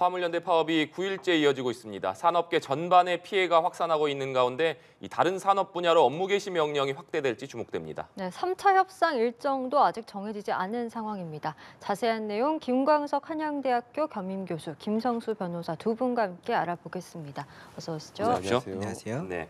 화물연대 파업이 9일째 이어지고 있습니다. 산업계 전반에 피해가 확산하고 있는 가운데 이 다른 산업 분야로 업무 개시 명령이 확대될지 주목됩니다. 네, 3차 협상 일정도 아직 정해지지 않은 상황입니다. 자세한 내용 김광석 한양대학교 겸임교수, 김성수 변호사 두 분과 함께 알아보겠습니다. 어서 오시죠. 안녕하세요. 네.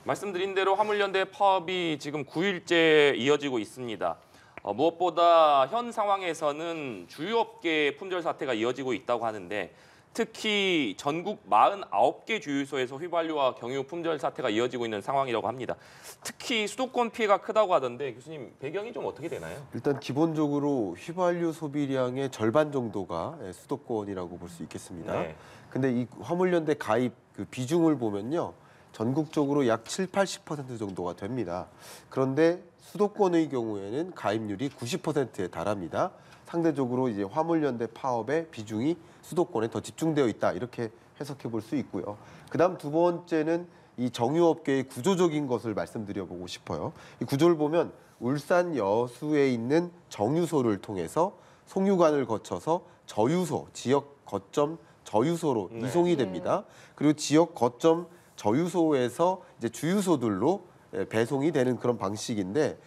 말씀드린 대로 화물연대 파업이 지금 9일째 이어지고 있습니다. 무엇보다 현 상황에서는 주요 업계의 품절 사태가 이어지고 있다고 하는데 특히 전국 49개 주유소에서 휘발유와 경유 품절 사태가 이어지고 있는 상황이라고 합니다. 특히 수도권 피해가 크다고 하던데 교수님 배경이 좀 어떻게 되나요? 일단 기본적으로 휘발유 소비량의 절반 정도가 수도권이라고 볼 수 있겠습니다. 네. 근데 이 화물연대 가입 그 비중을 보면요. 전국적으로 약 70~80% 정도가 됩니다. 그런데 수도권의 경우에는 가입률이 90%에 달합니다. 상대적으로 이제 화물연대 파업의 비중이 수도권에 더 집중되어 있다 이렇게 해석해 볼 수 있고요. 그다음 두 번째는 이 정유업계의 구조적인 것을 말씀드려보고 싶어요. 이 구조를 보면 울산 여수에 있는 정유소를 통해서 송유관을 거쳐서 저유소, 지역 거점 저유소로 이송이 됩니다. 그리고 지역 거점 저유소에서 이제 주유소들로 배송이 되는 그런 방식인데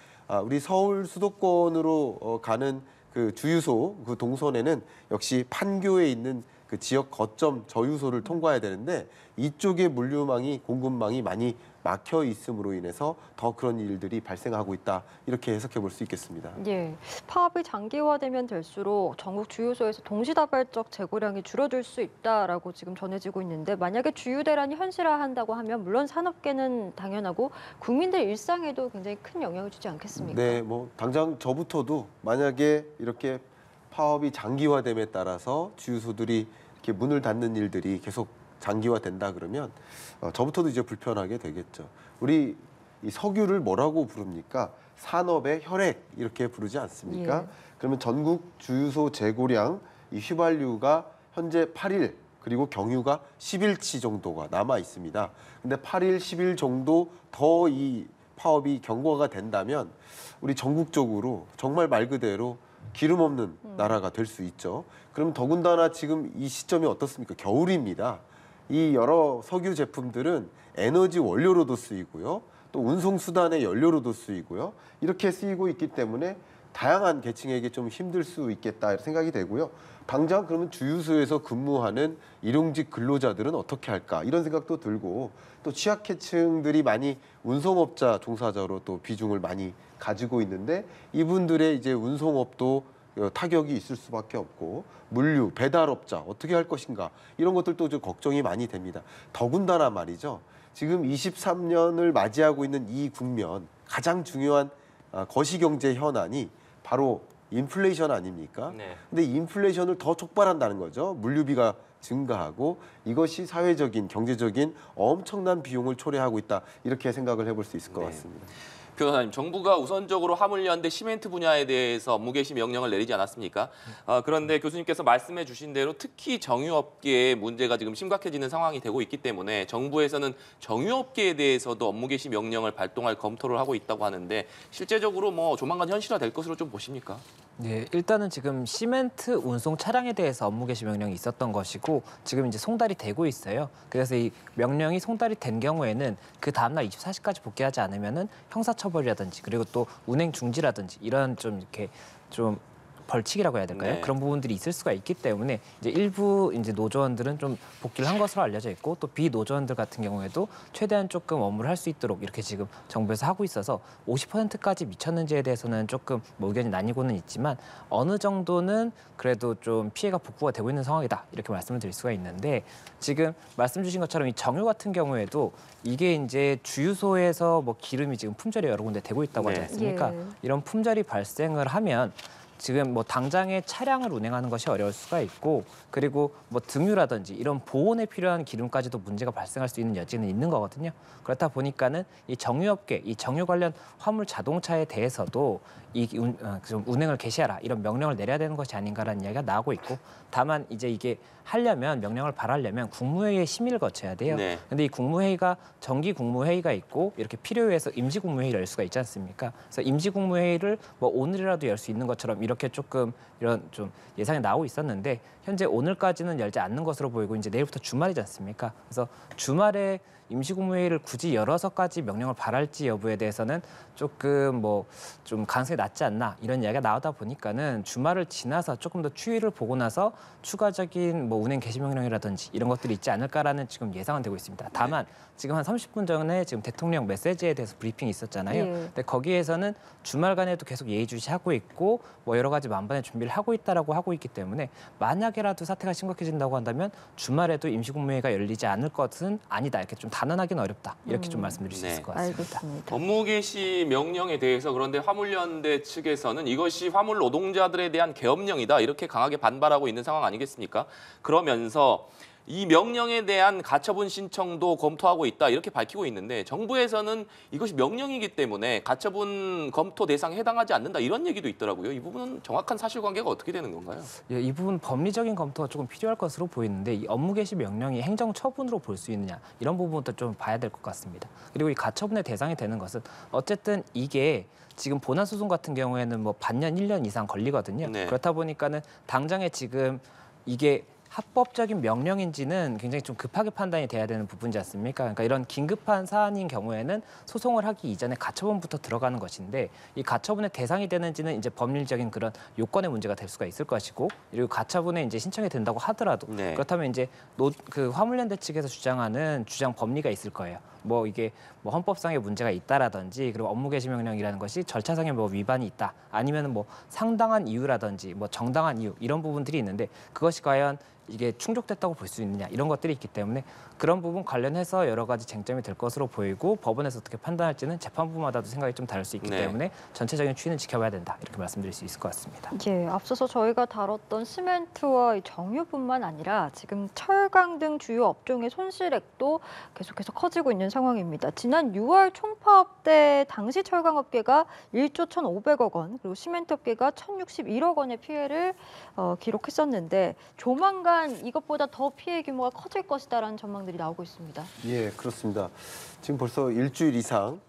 우리 서울 수도권으로 가는 그 주유소 그 동선에는 역시 판교에 있는 그 지역 거점 저유소를 통과해야 되는데 이쪽에 물류망이 공급망이 많이 막혀 있음으로 인해서 더 그런 일들이 발생하고 있다 이렇게 해석해 볼 수 있겠습니다. 예, 파업이 장기화되면 될수록 전국 주유소에서 동시다발적 재고량이 줄어들 수 있다라고 지금 전해지고 있는데 만약에 주유 대란이 현실화한다고 하면 물론 산업계는 당연하고 국민들 일상에도 굉장히 큰 영향을 주지 않겠습니까? 네, 뭐 당장 저부터도 만약에 이렇게 파업이 장기화됨에 따라서 주유소들이 이렇게 문을 닫는 일들이 계속 장기화된다 그러면 저부터도 이제 불편하게 되겠죠. 우리 이 석유를 뭐라고 부릅니까? 산업의 혈액 이렇게 부르지 않습니까? 예. 그러면 전국 주유소 재고량 이 휘발유가 현재 8일 그리고 경유가 10일치 정도가 남아 있습니다. 근데 8일, 10일 정도 더 이 파업이 경과가 된다면 우리 전국적으로 정말 말 그대로 기름 없는 나라가 될 수 있죠. 그럼 더군다나 지금 이 시점이 어떻습니까? 겨울입니다. 이 여러 석유 제품들은 에너지 원료로도 쓰이고요. 또 운송수단의 연료로도 쓰이고요. 이렇게 쓰이고 있기 때문에 다양한 계층에게 좀 힘들 수 있겠다 생각이 되고요. 당장 그러면 주유소에서 근무하는 일용직 근로자들은 어떻게 할까 이런 생각도 들고 또 취약계층들이 많이 운송업자 종사자로 또 비중을 많이 가지고 있는데 이분들의 이제 운송업도 타격이 있을 수밖에 없고 물류, 배달업자 어떻게 할 것인가 이런 것들도 좀 걱정이 많이 됩니다. 더군다나 말이죠. 지금 23년을 맞이하고 있는 이 국면 가장 중요한 거시경제 현안이 바로 인플레이션 아닙니까? 네. 근데 인플레이션을 더 촉발한다는 거죠. 물류비가 증가하고 이것이 사회적인, 경제적인 엄청난 비용을 초래하고 있다. 이렇게 생각을 해볼 수 있을 것 같습니다. 변호사님, 정부가 우선적으로 화물연대 시멘트 분야에 대해서 업무 개시 명령을 내리지 않았습니까? 그런데 교수님께서 말씀해 주신 대로 특히 정유업계의 문제가 지금 심각해지는 상황이 되고 있기 때문에 정부에서는 정유업계에 대해서도 업무 개시 명령을 발동할 검토를 하고 있다고 하는데 실제적으로 뭐 조만간 현실화될 것으로 좀 보십니까? 네, 일단은 지금 시멘트 운송 차량에 대해서 업무 개시 명령이 있었던 것이고 지금 이제 송달이 되고 있어요. 그래서 이 명령이 송달이 된 경우에는 그 다음날 24시까지 복귀하지 않으면은 형사처벌이라든지 그리고 또 운행 중지라든지 이런 좀 이렇게 좀 벌칙이라고 해야 될까요? 네. 그런 부분들이 있을 수가 있기 때문에 이제 일부 이제 노조원들은 좀 복귀를 한 것으로 알려져 있고 또 비노조원들 같은 경우에도 최대한 조금 업무를 할 수 있도록 이렇게 지금 정부에서 하고 있어서 50%까지 미쳤는지에 대해서는 조금 뭐 의견이 나뉘고는 있지만 어느 정도는 그래도 좀 피해가 복구가 되고 있는 상황이다 이렇게 말씀을 드릴 수가 있는데 지금 말씀 주신 것처럼 이 정유 같은 경우에도 이게 이제 주유소에서 뭐 기름이 지금 품절이 여러 군데 되고 있다고 하지 않습니까? 예. 이런 품절이 발생을 하면 지금 뭐 당장에 차량을 운행하는 것이 어려울 수가 있고 그리고 뭐 등유라든지 이런 보온에 필요한 기름까지도 문제가 발생할 수 있는 여지는 있는 거거든요. 그렇다 보니까는 이 정유업계, 이 정유 관련 화물 자동차에 대해서도 좀 운행을 개시하라 이런 명령을 내려야 되는 것이 아닌가라는 이야기가 나오고 있고 다만 이제 이게 하려면 명령을 발하려면 국무회의의 심의를 거쳐야 돼요. 네. 근데 이 국무회의가 정기 국무회의가 있고 이렇게 필요해서 임시 국무회의를 열 수가 있지 않습니까? 그래서 임시 국무회의를 뭐 오늘이라도 열 수 있는 것처럼 이렇게 조금 이런 좀 예상이 나오고 있었는데 현재 오늘까지는 열지 않는 것으로 보이고 이제 내일부터 주말이지 않습니까? 그래서 주말에 임시국무회의를 굳이 열어서까지 명령을 발할지 여부에 대해서는 조금 뭐 좀 가능성이 낮지 않나 이런 이야기가 나오다 보니까는 주말을 지나서 조금 더 추이를 보고 나서 추가적인 뭐 운행 개시 명령이라든지 이런 것들이 있지 않을까라는 지금 예상은 되고 있습니다. 다만 지금 한 30분 전에 지금 대통령 메시지에 대해서 브리핑이 있었잖아요. 예. 근데 거기에서는 주말간에도 계속 예의주시하고 있고 뭐 여러 가지 만반의 준비를 하고 있다라고 하고 있기 때문에 만약에라도 사태가 심각해진다고 한다면 주말에도 임시국무회의가 열리지 않을 것은 아니다 이렇게 좀 단언하기는 어렵다 이렇게 좀 말씀드릴 수 있을 것 같습니다. 알겠습니다. 업무 개시 명령에 대해서 그런데 화물연대 측에서는 이것이 화물 노동자들에 대한 계엄령이다 이렇게 강하게 반발하고 있는 상황 아니겠습니까? 그러면서 이 명령에 대한 가처분 신청도 검토하고 있다 이렇게 밝히고 있는데 정부에서는 이것이 명령이기 때문에 가처분 검토 대상에 해당하지 않는다 이런 얘기도 있더라고요. 이 부분은 정확한 사실관계가 어떻게 되는 건가요? 예, 이 부분 법리적인 검토가 조금 필요할 것으로 보이는데 이 업무 개시 명령이 행정처분으로 볼 수 있느냐 이런 부분부터 좀 봐야 될 것 같습니다. 그리고 이 가처분의 대상이 되는 것은 어쨌든 이게 지금 본안 소송 같은 경우에는 뭐 반년, 1년 이상 걸리거든요. 네. 그렇다 보니까는 당장에 지금 이게 합법적인 명령인지는 굉장히 좀 급하게 판단이 돼야 되는 부분이지 않습니까? 그러니까 이런 긴급한 사안인 경우에는 소송을 하기 이전에 가처분부터 들어가는 것인데 이 가처분의 대상이 되는지는 이제 법률적인 그런 요건의 문제가 될 수가 있을 것이고 그리고 가처분에 이제 신청이 된다고 하더라도 네. 그렇다면 이제 그 화물연대 측에서 주장하는 주장 법리가 있을 거예요. 뭐 이게 뭐 헌법상의 문제가 있다라든지 그리고 업무 개시 명령이라는 것이 절차상의 뭐 위반이 있다 아니면 뭐 상당한 이유라든지 뭐 정당한 이유 이런 부분들이 있는데 그것이 과연 이게 충족됐다고 볼 수 있느냐 이런 것들이 있기 때문에 그런 부분 관련해서 여러 가지 쟁점이 될 것으로 보이고 법원에서 어떻게 판단할지는 재판부마다도 생각이 좀 다를 수 있기 네. 때문에 전체적인 추이는 지켜봐야 된다 이렇게 말씀드릴 수 있을 것 같습니다. 예, 앞서서 저희가 다뤘던 시멘트와 이 정유뿐만 아니라 지금 철강 등 주요 업종의 손실액도 계속해서 커지고 있는 상황입니다. 지난 6월 총파업 때 당시 철강업계가 1조 1,500억 원, 그리고 시멘트업계가 1,061억 원의 피해를 기록했었는데 조만간 이것보다 더 피해 규모가 커질 것이다라는 전망들이 나오고 있습니다. 예, 그렇습니다. 지금 벌써 일주일 이상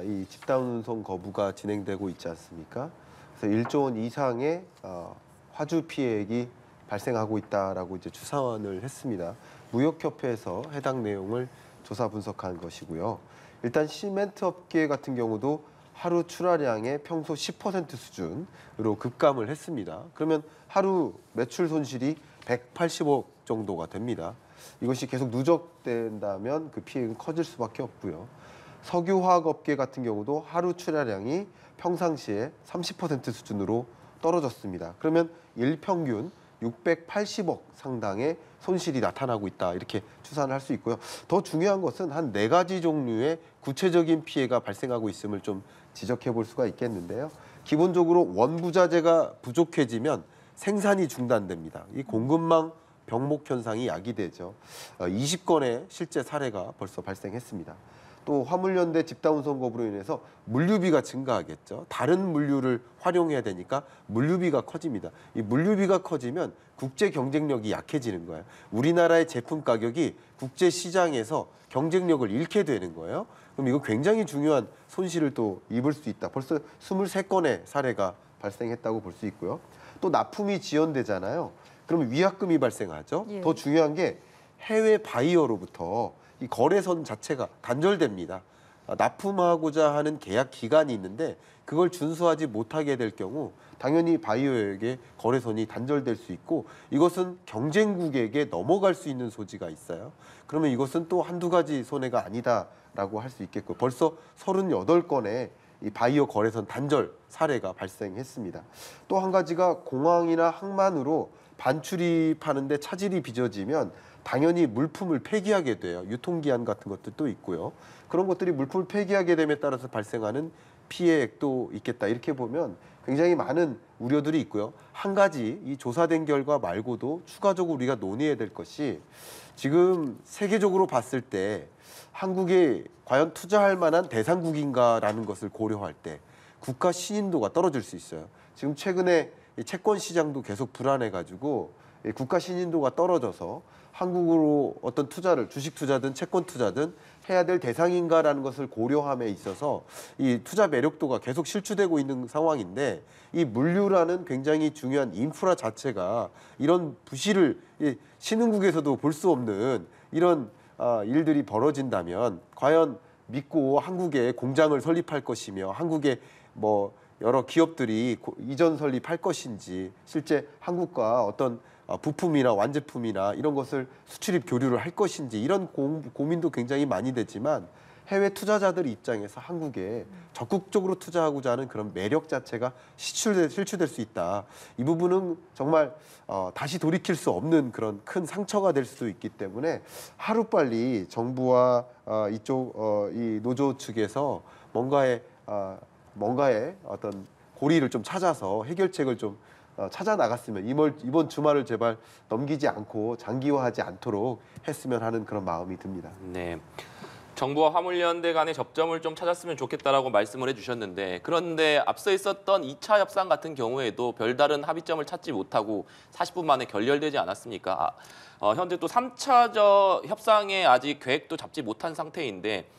이 집단 운송 거부가 진행되고 있지 않습니까? 그래서 1조 원 이상의 화주 피해액이 발생하고 있다라고 이제 추산을 했습니다. 무역협회에서 해당 내용을 조사 분석한 것이고요. 일단 시멘트 업계 같은 경우도 하루 출하량의 평소 10% 수준으로 급감을 했습니다. 그러면 하루 매출 손실이 180억 정도가 됩니다. 이것이 계속 누적된다면 그 피해는 커질 수밖에 없고요. 석유화학업계 같은 경우도 하루 출하량이 평상시에 30% 수준으로 떨어졌습니다. 그러면 일평균 680억 상당의 손실이 나타나고 있다 이렇게 추산을 할 수 있고요. 더 중요한 것은 한 4가지 종류의 구체적인 피해가 발생하고 있음을 좀 지적해 볼 수가 있겠는데요. 기본적으로 원부자재가 부족해지면 생산이 중단됩니다. 이 공급망 병목 현상이 야기되죠. 20건의 실제 사례가 벌써 발생했습니다. 또 화물연대 집단운송 거부로 인해서 물류비가 증가하겠죠. 다른 물류를 활용해야 되니까 물류비가 커집니다. 이 물류비가 커지면 국제 경쟁력이 약해지는 거예요. 우리나라의 제품 가격이 국제 시장에서 경쟁력을 잃게 되는 거예요. 그럼 이거 굉장히 중요한 손실을 또 입을 수 있다. 벌써 23건의 사례가 발생했다고 볼 수 있고요. 또 납품이 지연되잖아요. 그러면 위약금이 발생하죠. 예. 더 중요한 게 해외 바이어로부터 이 거래선 자체가 단절됩니다. 납품하고자 하는 계약 기간이 있는데 그걸 준수하지 못하게 될 경우 당연히 바이어에게 거래선이 단절될 수 있고 이것은 경쟁국에게 넘어갈 수 있는 소지가 있어요. 그러면 이것은 또 한두 가지 손해가 아니다라고 할 수 있겠고 벌써 38건의 이 바이어 거래선 단절 사례가 발생했습니다. 또 한 가지가 공항이나 항만으로 반출입하는데 차질이 빚어지면 당연히 물품을 폐기하게 돼요. 유통기한 같은 것들도 있고요. 그런 것들이 물품을 폐기하게 됨에 따라서 발생하는 피해액도 있겠다. 이렇게 보면 굉장히 많은 우려들이 있고요. 한 가지 이 조사된 결과 말고도 추가적으로 우리가 논의해야 될 것이 지금 세계적으로 봤을 때 한국에 과연 투자할 만한 대상국인가라는 것을 고려할 때 국가 신인도가 떨어질 수 있어요. 지금 최근에 채권 시장도 계속 불안해가지고 국가 신인도가 떨어져서 한국으로 어떤 투자를 주식 투자든 채권 투자든 해야 될 대상인가라는 것을 고려함에 있어서 이 투자 매력도가 계속 실추되고 있는 상황인데 이 물류라는 굉장히 중요한 인프라 자체가 이런 부실을 신흥국에서도 볼 수 없는 이런 일들이 벌어진다면 과연 믿고 한국에 공장을 설립할 것이며 한국에 뭐 여러 기업들이 이전 설립할 것인지 실제 한국과 어떤 부품이나 완제품이나 이런 것을 수출입 교류를 할 것인지 이런 고민도 굉장히 많이 되지만 해외 투자자들 입장에서 한국에 적극적으로 투자하고자 하는 그런 매력 자체가 실추될 수 있다. 이 부분은 정말 다시 돌이킬 수 없는 그런 큰 상처가 될 수도 있기 때문에 하루빨리 정부와 이쪽 이 노조 측에서 뭔가의 어떤 고리를 좀 찾아서 해결책을 좀 찾아 나갔으면 이번 주말을 제발 넘기지 않고 장기화하지 않도록 했으면 하는 그런 마음이 듭니다. 네. 정부와 화물연대 간의 접점을 좀 찾았으면 좋겠다라고 말씀을 해주셨는데 그런데 앞서 있었던 2차 협상 같은 경우에도 별다른 합의점을 찾지 못하고 40분 만에 결렬되지 않았습니까? 현재 또 3차 협상에 아직 계획도 잡지 못한 상태인데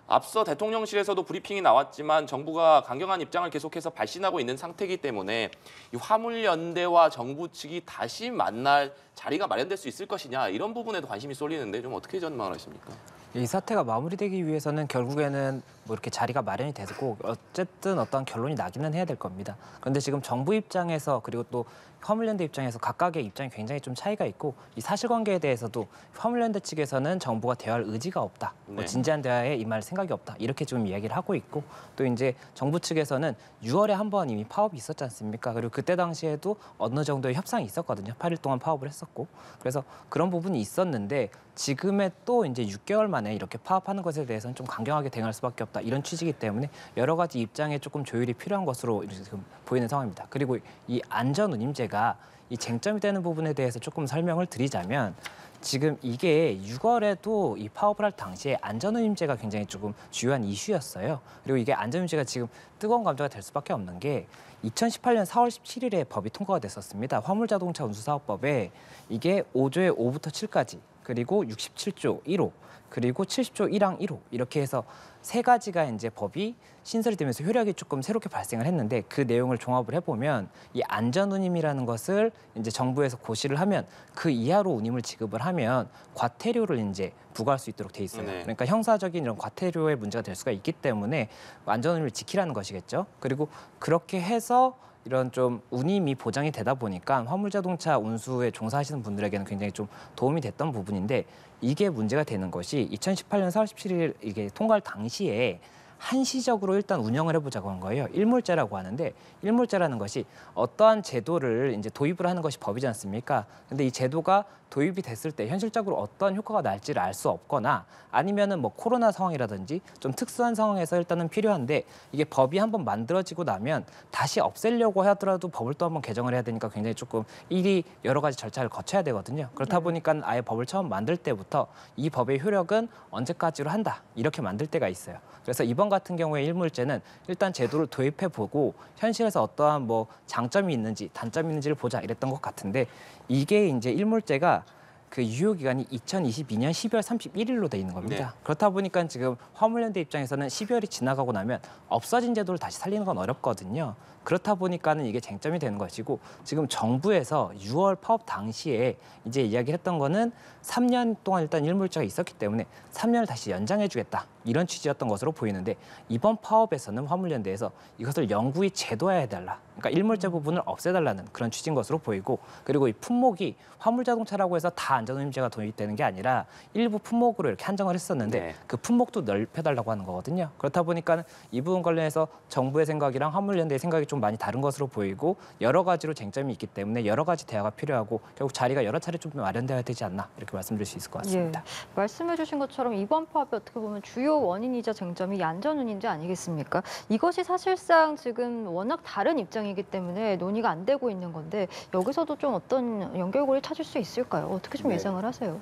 앞서 대통령실에서도 브리핑이 나왔지만 정부가 강경한 입장을 계속해서 발신하고 있는 상태이기 때문에 이 화물연대와 정부 측이 다시 만날 자리가 마련될 수 있을 것이냐 이런 부분에도 관심이 쏠리는데 좀 어떻게 전망을 하십니까? 이 사태가 마무리되기 위해서는 결국에는 뭐 이렇게 자리가 마련이 되고 어쨌든 어떤 결론이 나기는 해야 될 겁니다. 그런데 지금 정부 입장에서 그리고 또 화물연대 입장에서 각각의 입장이 굉장히 좀 차이가 있고 이 사실관계에 대해서도 화물연대 측에서는 정부가 대화할 의지가 없다, 뭐 네. 진지한 대화에 임할 생각이 없다 이렇게 좀 이야기를 하고 있고 또 이제 정부 측에서는 6월에 한 번 이미 파업이 있었지 않습니까? 그리고 그때 당시에도 어느 정도의 협상이 있었거든요. 8일 동안 파업을 했었고 그래서 그런 부분이 있었는데 지금의 또 이제 6개월 만에 이렇게 파업하는 것에 대해서는 좀 강경하게 대응할 수밖에 없다 이런 취지이기 때문에 여러 가지 입장에 조금 조율이 필요한 것으로 지금 보이는 상황입니다. 그리고 이 안전운임제가 이 쟁점이 되는 부분에 대해서 조금 설명을 드리자면 지금 이게 6월에도 이 파업을 할 당시에 안전운임제가 굉장히 조금 주요한 이슈였어요. 그리고 이게 안전운임제가 지금 뜨거운 감자가 될 수밖에 없는 게 2018년 4월 17일에 법이 통과가 됐었습니다. 화물자동차 운수사업법에 이게 5조의 5부터 7까지 그리고 67조 1호 그리고 70조 1항 1호 이렇게 해서 세 가지가 이제 법이 신설이 되면서 효력이 조금 새롭게 발생을 했는데 그 내용을 종합을 해보면 이 안전운임이라는 것을 이제 정부에서 고시를 하면 그 이하로 운임을 지급을 하면 과태료를 이제 부과할 수 있도록 돼 있어요. 네. 그러니까 형사적인 이런 과태료의 문제가 될 수가 있기 때문에 안전운임을 지키라는 것이겠죠. 그리고 그렇게 해서 이런 좀 운임이 보장이 되다 보니까 화물자동차 운수에 종사하시는 분들에게는 굉장히 좀 도움이 됐던 부분인데 이게 문제가 되는 것이 2018년 4월 17일 이게 통과할 당시에 한시적으로 일단 운영을 해보자고 한 거예요. 일몰제라고 하는데 일몰제라는 것이 어떠한 제도를 이제 도입을 하는 것이 법이지 않습니까? 근데 이 제도가 도입이 됐을 때 현실적으로 어떤 효과가 날지를 알 수 없거나 아니면은 뭐 코로나 상황이라든지 좀 특수한 상황에서 일단은 필요한데 이게 법이 한번 만들어지고 나면 다시 없애려고 하더라도 법을 또 한번 개정을 해야 되니까 굉장히 조금 일이 여러 가지 절차를 거쳐야 되거든요. 그렇다 보니까 아예 법을 처음 만들 때부터 이 법의 효력은 언제까지로 한다 이렇게 만들 때가 있어요. 그래서 이번 같은 경우에 일몰제는 일단 제도를 도입해 보고 현실에서 어떠한 뭐 장점이 있는지 단점이 있는지를 보자 이랬던 것 같은데 이게 이제 일몰제가 그 유효 기간이 2022년 12월 31일로 돼 있는 겁니다. 네. 그렇다 보니까 지금 화물연대 입장에서는 12월이 지나가고 나면 없어진 제도를 다시 살리는 건 어렵거든요. 그렇다 보니까는 이게 쟁점이 되는 것이고 지금 정부에서 6월 파업 당시에 이제 이야기했던 거는 3년 동안 일단 일몰제가 있었기 때문에 3년을 다시 연장해주겠다 이런 취지였던 것으로 보이는데 이번 파업에서는 화물연대에서 이것을 영구히 제도화해달라. 그러니까 일몰제 부분을 없애달라는 그런 취지인 것으로 보이고 그리고 이 품목이 화물자동차라고 해서 다 안전운임제가 도입되는 게 아니라 일부 품목으로 이렇게 한정을 했었는데 네. 그 품목도 넓혀달라고 하는 거거든요. 그렇다 보니까 이 부분 관련해서 정부의 생각이랑 화물연대의 생각이 좀 많이 다른 것으로 보이고 여러 가지로 쟁점이 있기 때문에 여러 가지 대화가 필요하고 결국 자리가 여러 차례 좀 마련되어야 되지 않나 이렇게 말씀드릴 수 있을 것 같습니다. 예. 말씀해주신 것처럼 이번 파업이 어떻게 보면 주요 원인이자 쟁점이 이 안전운임제 아니겠습니까? 이것이 사실상 지금 워낙 다른 입장이기 때문에 논의가 안 되고 있는 건데 여기서도 좀 어떤 연결고리를 찾을 수 있을까요? 어떻게 좀 네. 예상을 하세요?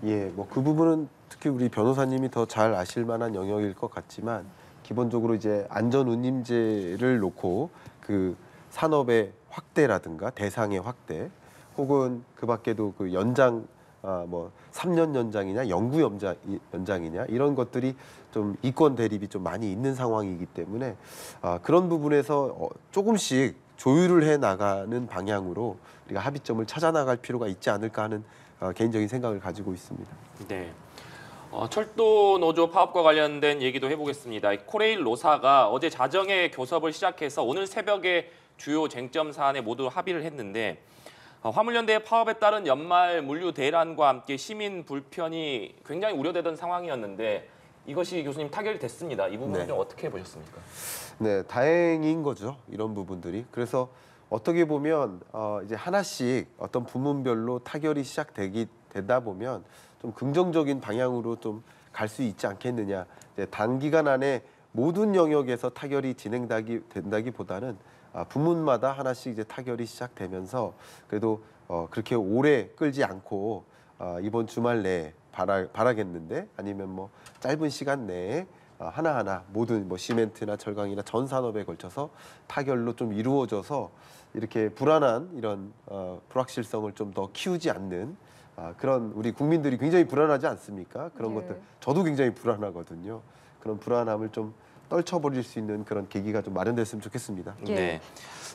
예, 뭐 그 부분은 특히 우리 변호사님이 더 잘 아실 만한 영역일 것 같지만 기본적으로 이제 안전운임제를 놓고 그 산업의 확대라든가 대상의 확대 혹은 그 밖에도 그 연장 뭐 3년 연장이냐, 영구 연장이냐 이런 것들이 좀 이권 대립이 좀 많이 있는 상황이기 때문에 그런 부분에서 조금씩 조율을 해 나가는 방향으로 우리가 합의점을 찾아 나갈 필요가 있지 않을까 하는 개인적인 생각을 가지고 있습니다. 네. 철도 노조 파업과 관련된 얘기도 해보겠습니다. 코레일 노사가 어제 자정에 교섭을 시작해서 오늘 새벽에 주요 쟁점 사안에 모두 합의를 했는데 화물연대 파업에 따른 연말 물류 대란과 함께 시민 불편이 굉장히 우려되던 상황이었는데 이것이 교수님 타결이 됐습니다. 이 부분은 네. 좀 어떻게 보셨습니까? 네, 다행인 거죠. 이런 부분들이. 그래서 어떻게 보면 이제 하나씩 어떤 부문별로 타결이 되다 보면 좀 긍정적인 방향으로 좀 갈 수 있지 않겠느냐. 이제 단기간 안에 모든 영역에서 타결이 된다기보다는 부문마다 하나씩 이제 타결이 시작되면서 그래도 그렇게 오래 끌지 않고 이번 주말 내에 바라겠는데 아니면 뭐 짧은 시간 내에 하나하나 모든 뭐 시멘트나 철강이나 전 산업에 걸쳐서 타결로 좀 이루어져서 이렇게 불안한 이런 불확실성을 좀 더 키우지 않는 그런 우리 국민들이 굉장히 불안하지 않습니까? 그런 네. 것들 저도 굉장히 불안하거든요. 그런 불안함을 좀 떨쳐버릴 수 있는 그런 계기가 좀 마련됐으면 좋겠습니다. 예. 네.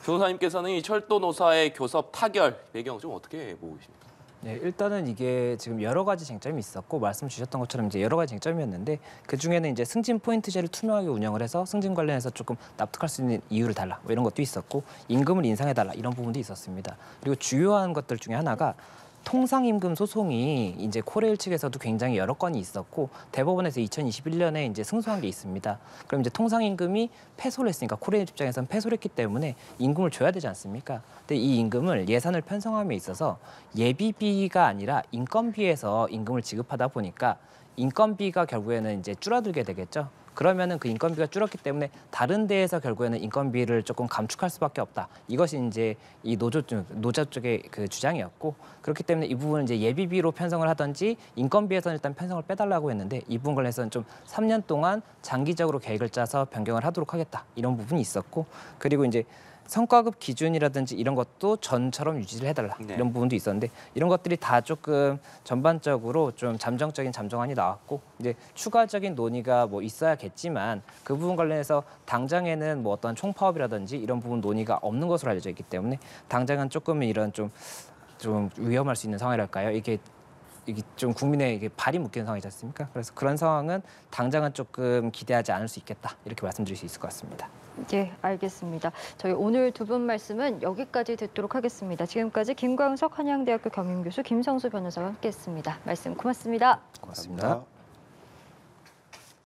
변호사님께서는 이 철도 노사의 교섭 타결 배경 좀 어떻게 보고 계십니까? 네, 일단은 이게 지금 여러 가지 쟁점이 있었고 말씀 주셨던 것처럼 이제 여러 가지 쟁점이었는데 그 중에는 이제 승진 포인트제를 투명하게 운영을 해서 승진 관련해서 조금 납득할 수 있는 이유를 달라 뭐 이런 것도 있었고 임금을 인상해 달라 이런 부분도 있었습니다. 그리고 주요한 것들 중에 하나가 통상임금 소송이 이제 코레일 측에서도 굉장히 여러 건이 있었고 대법원에서 2021년에 이제 승소한 게 있습니다. 그럼 이제 통상임금이 패소를 했으니까 코레일 입장에서는 패소를 했기 때문에 임금을 줘야 되지 않습니까? 근데 이 임금을 예산을 편성함에 있어서 예비비가 아니라 인건비에서 임금을 지급하다 보니까 인건비가 결국에는 이제 줄어들게 되겠죠. 그러면은 그 인건비가 줄었기 때문에 다른 데에서 결국에는 인건비를 조금 감축할 수밖에 없다. 이것이 이제 이 노조 쪽의 그 주장이었고 그렇기 때문에 이 부분은 이제 예비비로 편성을 하든지 인건비에서는 일단 편성을 빼달라고 했는데 이 부분 관련해서는 좀 3년 동안 장기적으로 계획을 짜서 변경을 하도록 하겠다. 이런 부분이 있었고 그리고 이제 성과급 기준이라든지 이런 것도 전처럼 유지를 해달라 네. 이런 부분도 있었는데 이런 것들이 다 조금 전반적으로 좀 잠정적인 잠정안이 나왔고 이제 추가적인 논의가 뭐 있어야겠지만 그 부분 관련해서 당장에는 뭐 어떤 총파업이라든지 이런 부분 논의가 없는 것으로 알려져 있기 때문에 당장은 조금 이런 좀 위험할 수 있는 상황이랄까요? 이게 좀 국민의 이게 발이 묶이는 상황이지 않습니까? 그래서 그런 상황은 당장은 조금 기대하지 않을 수 있겠다 이렇게 말씀드릴 수 있을 것 같습니다. 예, 알겠습니다. 저희 오늘 두 분 말씀은 여기까지 듣도록 하겠습니다. 지금까지 김광석 한양대학교 겸임교수 김성수 변호사와 함께했습니다. 말씀 고맙습니다. 고맙습니다.